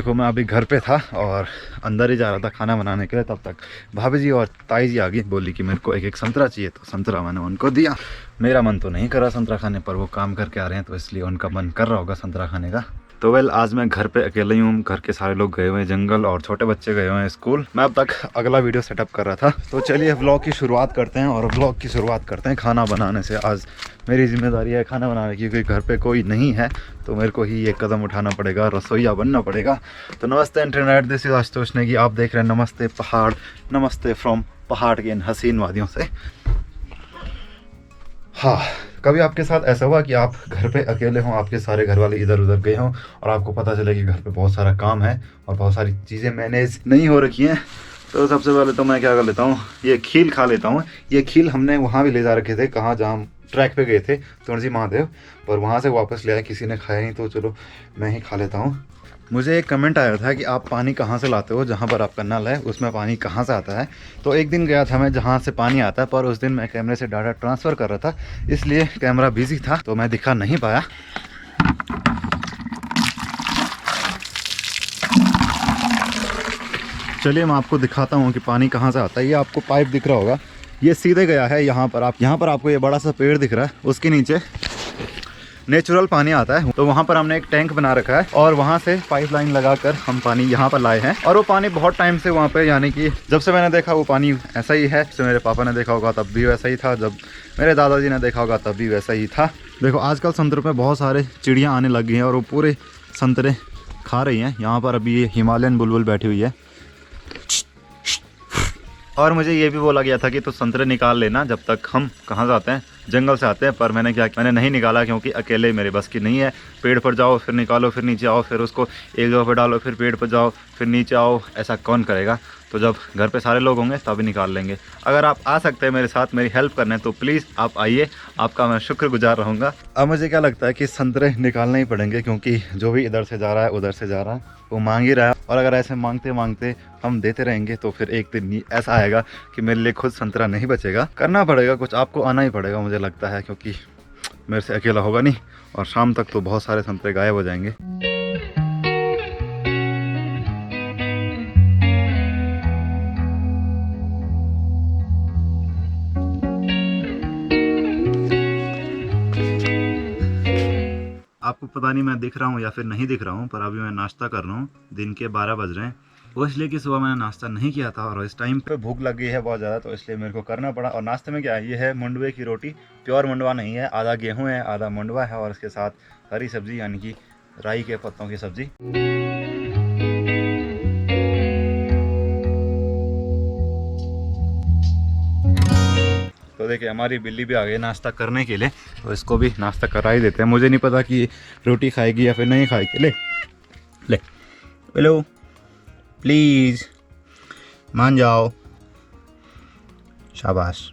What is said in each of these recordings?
देखो मैं अभी घर पे था और अंदर ही जा रहा था खाना बनाने के लिए, तब तक भाभी जी और ताई जी आ गई। बोली कि मेरे को एक संतरा चाहिए, तो संतरा मैंने उनको दिया। मेरा मन तो नहीं करा संतरा खाने पर, वो काम करके आ रहे हैं तो इसलिए उनका मन कर रहा होगा संतरा खाने का। तो वेल आज मैं घर पे अकेले ही हूँ, घर के सारे लोग गए हुए हैं जंगल और छोटे बच्चे गए हुए हैं स्कूल। मैं अब तक अगला वीडियो सेटअप कर रहा था, तो चलिए व्लॉग की शुरुआत करते हैं। और व्लॉग की शुरुआत करते हैं खाना बनाने से। आज मेरी जिम्मेदारी है खाना बनाने की, क्योंकि घर पे कोई नहीं है तो मेरे को ही ये कदम उठाना पड़ेगा, रसोईया बनना पड़ेगा। तो नमस्ते internet, this is Ashutosh Negi, आप देख रहे हैं नमस्ते पहाड़। नमस्ते फ्रॉम पहाड़ के इन हसीन वादियों से। हाँ, कभी आपके साथ ऐसा हुआ कि आप घर पे अकेले हों, आपके सारे घर वाले इधर उधर गए हों और आपको पता चले कि घर पे बहुत सारा काम है और बहुत सारी चीज़ें मैनेज नहीं हो रखी हैं? तो सबसे पहले तो मैं क्या कर लेता हूँ, ये खील खा लेता हूँ। ये खील हमने वहाँ भी ले जा रखे थे, कहाँ, जहाँ हम ट्रैक पे गए थे तुलसी महादेव, पर वहाँ से वापस ले आए, किसी ने खाया नहीं, तो चलो मैं ही खा लेता हूँ। मुझे एक कमेंट आया था कि आप पानी कहाँ से लाते हो, जहाँ पर आपका नल है उसमें पानी कहाँ से आता है। तो एक दिन गया था मैं जहाँ से पानी आता है, पर उस दिन मैं कैमरे से डाटा ट्रांसफ़र कर रहा था, इसलिए कैमरा बिजी था तो मैं दिखा नहीं पाया। चलिए मैं आपको दिखाता हूँ कि पानी कहाँ से आता है। ये आपको पाइप दिख रहा होगा, ये सीधे गया है यहाँ पर। आपको ये बड़ा सा पेड़ दिख रहा है, उसके नीचे नेचुरल पानी आता है। तो वहाँ पर हमने एक टैंक बना रखा है और वहाँ से पाइपलाइन लगाकर हम पानी यहाँ पर लाए हैं। और वो पानी बहुत टाइम से वहाँ पे, यानी कि जब से मैंने देखा वो पानी ऐसा ही है। जब मेरे पापा ने देखा होगा तब भी वैसा ही था, जब मेरे दादाजी ने देखा होगा तब भी वैसा ही था। देखो आजकल संतरे पे बहुत सारे चिड़ियाँ आने लगी हैं और वो पूरे संतरे खा रही हैं। यहाँ पर अभी ये हिमालयन बुलबुल बैठी हुई है। और मुझे ये भी बोला गया था कि तो संतरे निकाल लेना जब तक हम कहाँ जाते हैं, जंगल से आते हैं। पर मैंने मैंने नहीं निकाला, क्योंकि अकेले मेरे बस की नहीं है। पेड़ पर जाओ फिर निकालो, फिर नीचे आओ, फिर उसको एक जगह पर डालो, फिर पेड़ पर जाओ, फिर नीचे आओ, ऐसा कौन करेगा। तो जब घर पे सारे लोग होंगे तभी निकाल लेंगे। अगर आप आ सकते हैं मेरे साथ मेरी हेल्प करने तो प्लीज़ आप आइए, आपका मैं शुक्रगुजार रहूँगा। अब मुझे क्या लगता है कि संतरे निकालने ही पड़ेंगे, क्योंकि जो भी इधर से जा रहा है उधर से जा रहा है वो मांग ही रहा है। और अगर ऐसे मांगते मांगते हम देते रहेंगे तो फिर एक दिन ऐसा आएगा कि मेरे लिए खुद संतरा नहीं बचेगा। करना पड़ेगा कुछ, आपको आना ही पड़ेगा मुझे लगता है, क्योंकि मेरे से अकेला होगा नहीं। और शाम तक तो बहुत सारे संतरे गायब हो जाएंगे। आपको पता नहीं मैं दिख रहा हूँ या फिर नहीं दिख रहा हूँ, पर अभी मैं नाश्ता कर रहा हूँ। दिन के 12 बज रहे हैं। वो इसलिए कि सुबह मैंने नाश्ता नहीं किया था और इस टाइम पे भूख लग गई है बहुत ज़्यादा, तो इसलिए मेरे को करना पड़ा। और नाश्ते में क्या है, ये है मंडवे की रोटी। प्योर मंडवा नहीं है, आधा गेहूँ है आधा मंडवा है, और इसके साथ हरी सब्जी यानी कि राई के पत्तों की सब्जी। तो देखिए हमारी बिल्ली भी आ गई नाश्ता करने के लिए, तो इसको भी नाश्ता करा ही देते हैं। मुझे नहीं पता कि रोटी खाएगी या फिर नहीं खाएगी। ले ले, हेलो प्लीज़ मान जाओ, शाबाश।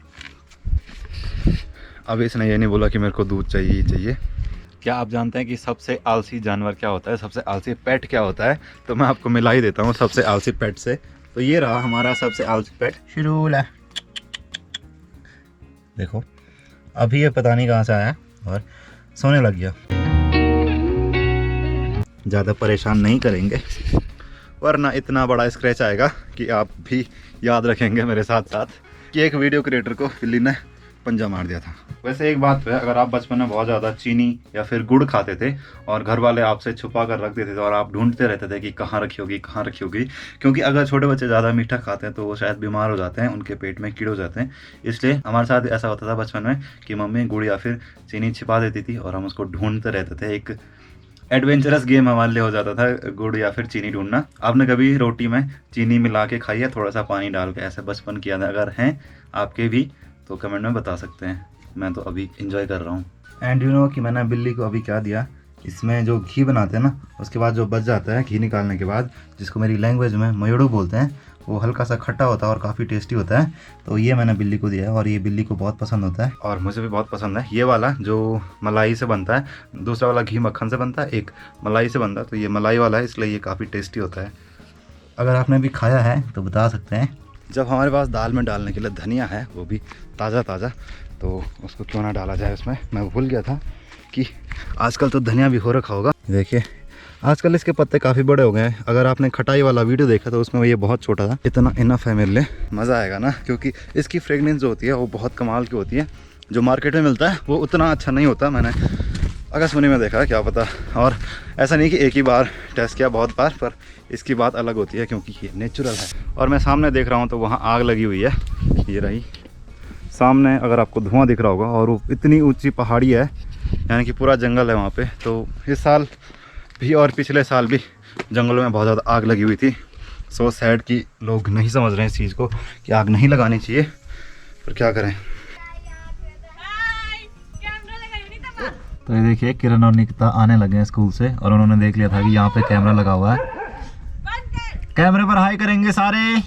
अब इसने ये नहीं बोला कि मेरे को दूध चाहिए ही चाहिए। क्या आप जानते हैं कि सबसे आलसी जानवर क्या होता है, सबसे आलसी पेट क्या होता है? तो मैं आपको मिला ही देता हूँ सबसे आलसी पेट से। तो ये रहा हमारा सबसे आलसी पेट, शिरूला। देखो अभी ये पता नहीं कहाँ से आया और सोने लग गया। ज़्यादा परेशान नहीं करेंगे, वरना इतना बड़ा स्क्रैच आएगा कि आप भी याद रखेंगे मेरे साथ साथ कि एक वीडियो क्रिएटर को बिल्ली ने पंजा मार दिया था। वैसे एक बात है, अगर आप बचपन में बहुत ज़्यादा चीनी या फिर गुड़ खाते थे और घर वाले आपसे छुपा कर रख देते थे और आप ढूंढते रहते थे कि कहाँ रखी होगी कहाँ रखी होगी, क्योंकि अगर छोटे बच्चे ज़्यादा मीठा खाते हैं तो वो शायद बीमार हो जाते हैं, उनके पेट में कीड़े हो जाते हैं। इसलिए हमारे साथ ऐसा होता था बचपन में कि मम्मी गुड़ या फिर चीनी छिपा देती थी और हम उसको ढूंढते रहते थे। एक एडवेंचरस गेम हमारे लिए हो जाता था गुड़ या फिर चीनी ढूंढना। आपने कभी रोटी में चीनी मिला के खाई है, थोड़ा सा पानी डाल के, ऐसे बचपन किया था? अगर हैं आपके भी तो कमेंट में बता सकते हैं। मैं तो अभी इंजॉय कर रहा हूँ। एंड यू नो कि मैंने बिल्ली को अभी क्या दिया, इसमें जो घी बनाते हैं ना, उसके बाद जो बच जाता है घी निकालने के बाद, जिसको मेरी लैंग्वेज में मयोड़ू बोलते हैं, वो हल्का सा खट्टा होता है और काफ़ी टेस्टी होता है। तो ये मैंने बिल्ली को दिया है और ये बिल्ली को बहुत पसंद होता है और मुझे भी बहुत पसंद है। ये वाला जो मलाई से बनता है, दूसरा वाला घी मक्खन से बनता है, एक मलाई से बनता है। तो ये मलाई वाला है, इसलिए ये काफ़ी टेस्टी होता है। अगर आपने भी खाया है तो बता सकते हैं। जब हमारे पास दाल में डालने के लिए धनिया है, वो भी ताज़ा ताज़ा, तो उसको क्यों ना डाला जाए उसमें। मैं भूल गया था कि आजकल तो धनिया भी हो रखा होगा। देखिए आजकल इसके पत्ते काफ़ी बड़े हो गए हैं। अगर आपने खटाई वाला वीडियो देखा तो उसमें ये बहुत छोटा था। इतना इनफ है मेरे लिए। मज़ा आएगा ना, क्योंकि इसकी फ्रेगनेंस जो होती है वो बहुत कमाल की होती है। जो मार्केट में मिलता है वो उतना अच्छा नहीं होता। मैंने आकाशवाणी में देखा, क्या पता। और ऐसा नहीं कि एक ही बार टेस्ट किया, बहुत बार, पर इसकी बात अलग होती है क्योंकि ये नेचुरल है। और मैं सामने देख रहा हूँ तो वहाँ आग लगी हुई है, ये रही सामने, अगर आपको धुआं दिख रहा होगा। और वो इतनी ऊंची पहाड़ी है, यानी कि पूरा जंगल है वहाँ पे। तो इस साल भी और पिछले साल भी जंगलों में बहुत ज़्यादा आग लगी हुई थी। सो सैड कि लोग नहीं समझ रहे हैं इस चीज़ को कि आग नहीं लगानी चाहिए, पर क्या करें। तो ये देखिए किरण और निकिता आने लगे हैं स्कूल से और उन्होंने देख लिया था कि यहाँ पे कैमरा लगा हुआ है। कैमरे पर हाई करेंगे सारे।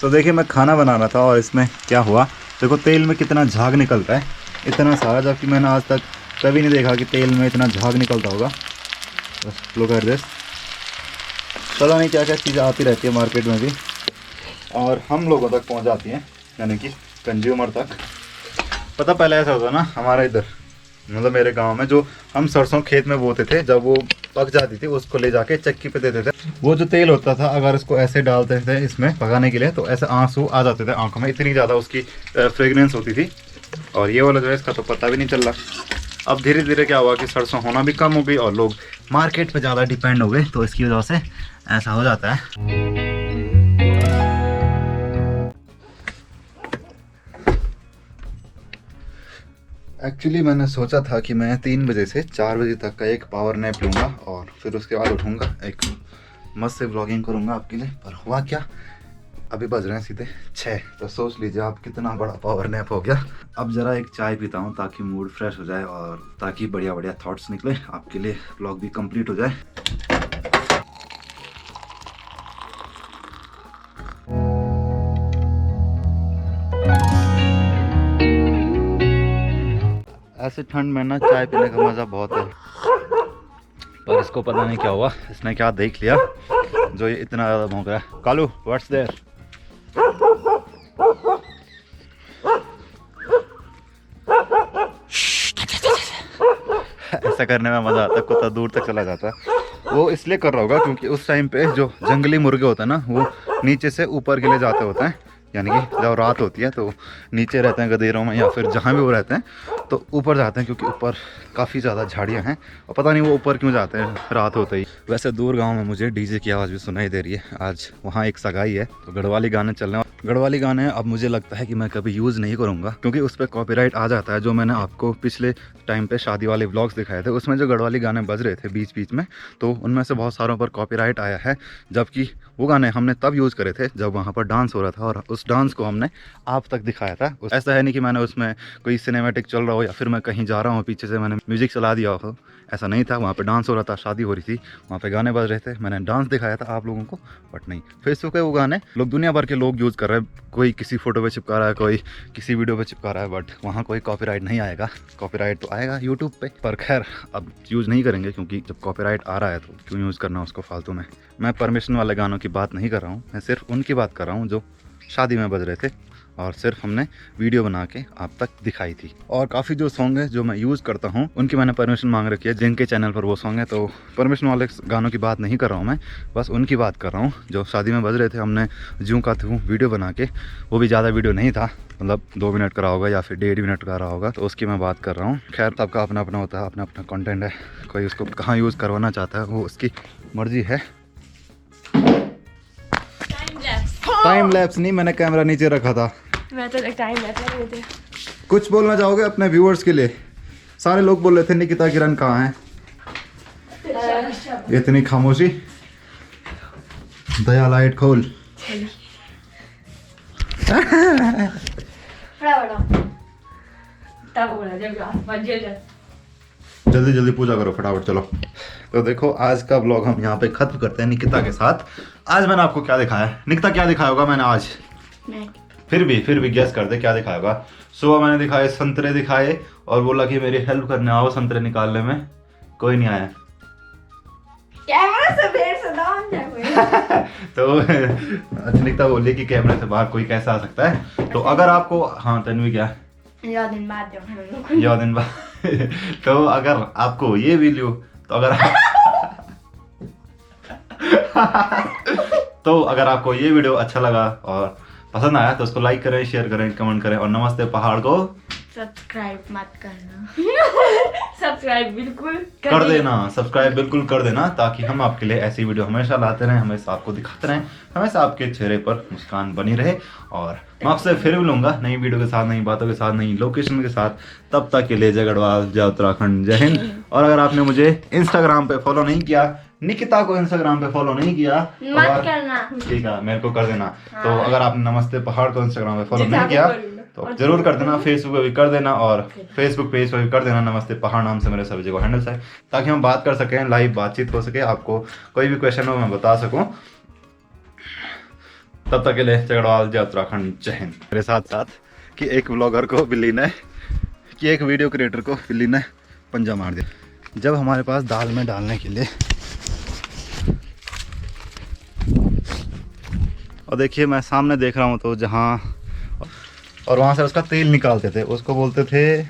तो देखिए मैं खाना बना रहा था और इसमें क्या हुआ, देखो तेल में कितना झाग निकलता है, इतना सारा, जबकि मैंने आज तक कभी नहीं देखा कि तेल में इतना झाग निकलता होगा। बस लोग कर दे, पता नहीं क्या क्या चीज़ें आती रहती है मार्केट में भी और हम लोगों तक पहुंच जाती हैं, यानी कि कंज्यूमर तक। पता पहले ऐसा होता ना हमारा इधर, मतलब मेरे गांव में, जो हम सरसों खेत में बोते थे, जब वो पक जाती थी उसको ले जाके चक्की पे देते थे। वो जो तेल होता था, अगर इसको ऐसे डालते थे इसमें पकाने के लिए तो ऐसे आंसू आ जाते थे आंखों में, इतनी ज़्यादा उसकी फ्रेगनेंस होती थी। और ये वाला जो है इसका तो पता भी नहीं चल रहा। अब धीरे धीरे क्या हुआ कि सरसों होना भी कम हो गई और लोग मार्केट पर ज़्यादा डिपेंड हो गए, तो इसकी वजह से ऐसा हो जाता है। एक्चुअली मैंने सोचा था कि मैं 3 बजे से 4 बजे तक का एक पावर नैप लूँगा और फिर उसके बाद उठूँगा, एक मस्त से व्लॉगिंग करूँगा आपके लिए। पर हुआ क्या, अभी बज रहे हैं सीधे 6। तो सोच लीजिए आप कितना बड़ा पावर नैप हो गया। अब ज़रा एक चाय पीता हूँ ताकि मूड फ्रेश हो जाए और ताकि बढ़िया बढ़िया थॉट्स निकले, आपके लिए व्लॉग भी कंप्लीट हो जाए। ऐसे ठंड में ना चाय पीने का मज़ा बहुत है, पर इसको पता नहीं क्या हुआ, इसने क्या देख लिया जो ये इतना ज़्यादा भौंक रहा है। Kalu what's there? ऐसा करने में मज़ा आता है, कुत्ता दूर तक चला जाता है। वो इसलिए कर रहा होगा क्योंकि उस टाइम पे जो जंगली मुर्गे होते हैं ना, वो नीचे से ऊपर के लिए जाते होते हैं, यानी कि जब रात होती है तो नीचे रहते हैं गदेरों में या फिर जहाँ भी वो रहते हैं, तो ऊपर जाते हैं क्योंकि ऊपर काफ़ी ज़्यादा झाड़ियाँ हैं और पता नहीं वो ऊपर क्यों जाते हैं रात होते ही। वैसे दूर गांव में मुझे डीजे की आवाज़ भी सुनाई दे रही है। आज वहाँ एक सगाई है तो गढ़वाली गाने चल रहे हैं। गढ़वाली गाने अब मुझे लगता है कि मैं कभी यूज़ नहीं करूँगा क्योंकि उस पर कॉपीराइट आ जाता है। जो मैंने आपको पिछले टाइम पे शादी वाले व्लॉग्स दिखाए थे उसमें जो गढ़वाली गाने बज रहे थे बीच बीच में, तो उनमें से बहुत सारों पर कॉपीराइट आया है, जबकि वो गाने हमने तब यूज़ करे थे जब वहाँ पर डांस हो रहा था और उस डांस को हमने आप तक दिखाया था। ऐसा है नहीं कि मैंने उसमें कोई सिनेमैटिक चल रहा हो या फिर मैं कहीं जा रहा हूँ पीछे से मैंने म्यूज़िक चला दिया हो, ऐसा नहीं था। वहाँ पे डांस हो रहा था, शादी हो रही थी, वहाँ पे गाने बज रहे थे, मैंने डांस दिखाया था आप लोगों को। बट नहीं, फेसबुक पे वो गाने लोग दुनिया भर के लोग यूज़ कर रहे हैं, कोई किसी फोटो पे चिपका रहा है, कोई किसी वीडियो पे चिपका रहा है, बट वहाँ कोई कॉपीराइट नहीं आएगा। कॉपीराइट तो आएगा यूट्यूब पे, पर खैर अब यूज़ नहीं करेंगे क्योंकि जब कॉपीराइट आ रहा है तो क्यों यूज़ करना उसको फालतू में। मैं परमिशन वाले गानों की बात नहीं कर रहा हूँ, मैं सिर्फ उनकी बात कर रहा हूँ जो शादी में बज रहे थे और सिर्फ हमने वीडियो बना के आप तक दिखाई थी। और काफ़ी जो सॉन्ग है जो मैं यूज़ करता हूँ उनकी मैंने परमिशन मांग रखी है, जिनके चैनल पर वो सॉन्ग है। तो परमिशन वाले गानों की बात नहीं कर रहा हूँ मैं, बस उनकी बात कर रहा हूँ जो शादी में बज रहे थे। हमने जूँ का तूँ वीडियो बना के, वो भी ज़्यादा वीडियो नहीं था, मतलब 2 मिनट का रहा होगा या फिर 1.5 मिनट का रहा होगा, तो उसकी मैं बात कर रहा हूँ। खैर सबका अपना अपना होता है, अपना अपना कंटेंट है, कोई उसको कहाँ यूज़ करवाना चाहता है वो उसकी मर्जी है। टाइम लैप्स नहीं, मैंने कैमरा नीचे रखा था। मैं तो टाइम लैप्स लगा थे। कुछ बोलना चाहोगे अपने व्यूअर्स के लिए? सारे लोग बोल रहे थे निकिता किरण कहाँ है, इतनी खामोशी। दया लाइट खोल। जल्दी जल्दी पूजा करो फटाफट, चलो। तो देखो आज का ब्लॉग हम यहाँ पे खत्म करते हैं निकिता के साथ। आज मैंने आपको क्या दिखाया है? निकिता क्या दिखाया होगा मैंने आज? फिर भी गेस कर दे क्या दिखाया होगा। सुबह मैंने दिखाए संतरे दिखाए और बोला कि मेरी हेल्प करने आओ संतरे निकालने में, कोई नहीं आया। तो निकिता बोली कि कैमरे से बाहर कोई कैसे आ सकता है। तो अगर आपको, हाँ तन्वी क्या या दिन बाद देखाउनु लोग या दिन बाद तो अगर आपको ये वीडियो तो अगर आपको ये वीडियो अच्छा लगा और पसंद आया तो उसको लाइक करें, शेयर करें, कमेंट करें और नमस्ते पहाड़ को सब्सक्राइब मत करना सब्सक्राइब बिल्कुल कर देना, सब्सक्राइब बिल्कुल कर देना ताकि हम आपके लिए ऐसी वीडियो हमेशा लाते रहें, हमेशा आपको दिखाते रहें, हमेशा आपके चेहरे पर मुस्कान बनी रहे। और मैं आपसे फिर मिलूंगा नई वीडियो के साथ, नई बातों के साथ, नई लोकेशन के साथ। तब तक के लिए जय गढ़वाल, जय उत्तराखंड, जय हिंद। और अगर आपने मुझे इंस्टाग्राम पे फॉलो नहीं किया, निकिता को इंस्टाग्राम पे फॉलो नहीं किया मत करना, ठीक है, मेरे को कर देना। तो अगर आपने नमस्ते पहाड़ को इंस्टाग्राम पे फॉलो नहीं किया तो जरूर कर देना, फेसबुक पे भी कर देना और फेसबुक पेज पर भी कर देना नमस्ते पहाड़ नाम से मेरे सभी जगह हैंडल्स है, ताकि हम बात कर सकें, लाइव बातचीत हो सके, आपको कोई भी क्वेश्चन हो मैं बता सकूं। तब तक के लिए जय गढ़वाल, जय उत्तराखंड, जय हिंद। मेरे साथ साथ कि एक ब्लॉगर को बिल्ली ने, कि एक वीडियो क्रिएटर को बिल्ली ने पंजा मार दिया। जब हमारे पास दाल में डालने के लिए, और देखिए मैं सामने देख रहा हूँ तो जहाँ, और वहाँ से उसका तेल निकालते थे, उसको बोलते थे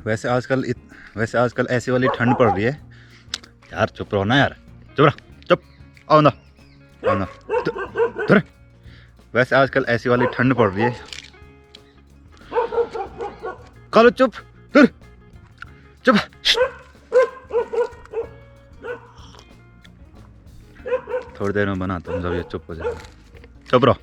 वैसे आजकल ऐसी वाली ठंड पड़ रही है यार। चुप रहो ना यार, चुप रहो, चुप, आओ ना, आओ ना, तुरे। वैसे आजकल ऐसी वाली ठंड पड़ रही है, कालो चुप, तुर, चुप। थोड़ी देर में बनाता हूँ जब ये चुप हो जाएगा। चुप रहो।